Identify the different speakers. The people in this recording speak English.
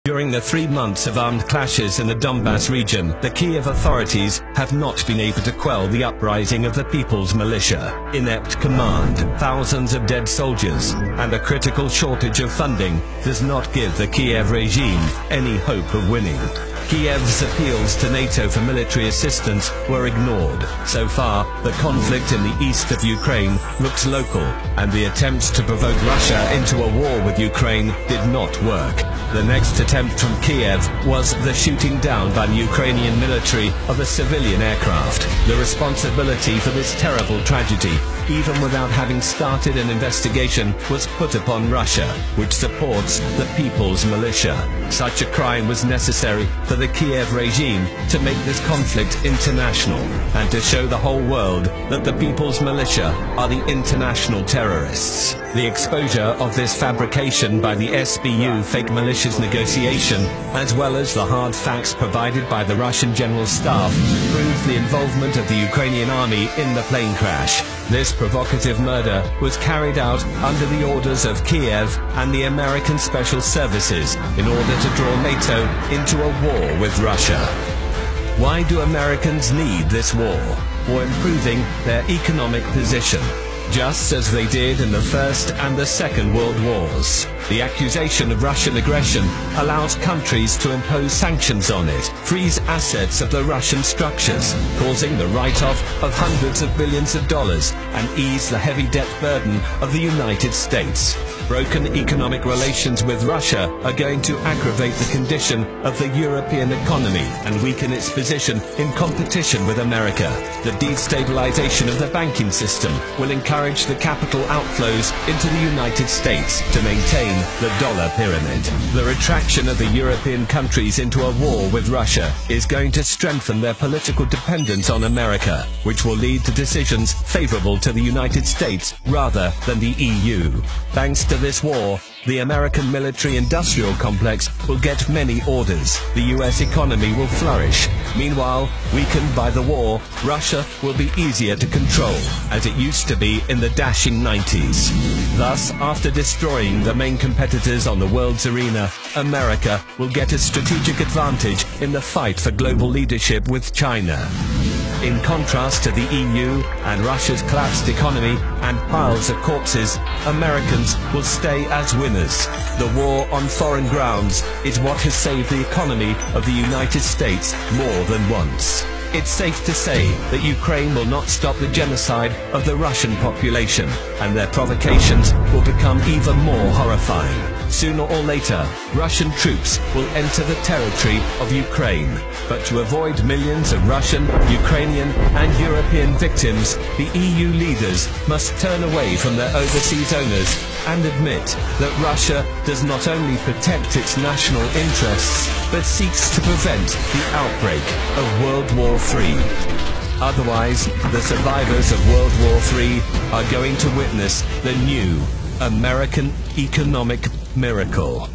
Speaker 1: During the 3 months of armed clashes in the Donbas region, the Kiev authorities have not been able to quell the uprising of the People's Militia. Inept command, thousands of dead soldiers, and a critical shortage of funding does not give the Kiev regime any hope of winning. Kiev's appeals to NATO for military assistance were ignored. So far, the conflict in the east of Ukraine looks local, and the attempts to provoke Russia into a war with Ukraine did not work. The next attempt from Kiev was the shooting down by the Ukrainian military of a civilian aircraft. The responsibility for this terrible tragedy, even without having started an investigation, was put upon Russia, which supports the People's Militia. Such a crime was necessary for the Kiev regime to make this conflict international and to show the whole world that the People's Militia are the international terrorists. The exposure of this fabrication by the SBU fake militias negotiation, as well as the hard facts provided by the Russian General Staff, proved the involvement of the Ukrainian army in the plane crash. This provocative murder was carried out under the orders of Kiev and the American Special Services in order to draw NATO into a war with Russia. Why do Americans need this war? For improving their economic position, just as they did in the First and the Second World Wars. The accusation of Russian aggression allows countries to impose sanctions on it, freeze assets of the Russian structures, causing the write-off of hundreds of billions of dollars, and ease the heavy debt burden of the United States. Broken economic relations with Russia are going to aggravate the condition of the European economy and weaken its position in competition with America. The destabilization of the banking system will encourage the capital outflows into the United States to maintain the dollar pyramid. The retraction of the European countries into a war with Russia is going to strengthen their political dependence on America, which will lead to decisions favorable to the United States rather than the EU. Thanks to this war, the American military-industrial complex will get many orders. The US economy will flourish. Meanwhile, weakened by the war, Russia will be easier to control, as it used to be in the dashing 90s. Thus, after destroying the main competitors on the world's arena, America will get a strategic advantage in the fight for global leadership with China. In contrast to the EU and Russia's collapsed economy and piles of corpses, Americans will stay as winners. The war on foreign grounds is what has saved the economy of the United States more than once. It's safe to say that Ukraine will not stop the genocide of the Russian population, and their provocations will become even more horrifying. Sooner or later, Russian troops will enter the territory of Ukraine. But to avoid millions of Russian, Ukrainian and European victims, the EU leaders must turn away from their overseas owners and admit that Russia does not only protect its national interests, but seeks to prevent the outbreak of World War III. Otherwise, the survivors of World War III are going to witness the new American economic miracle.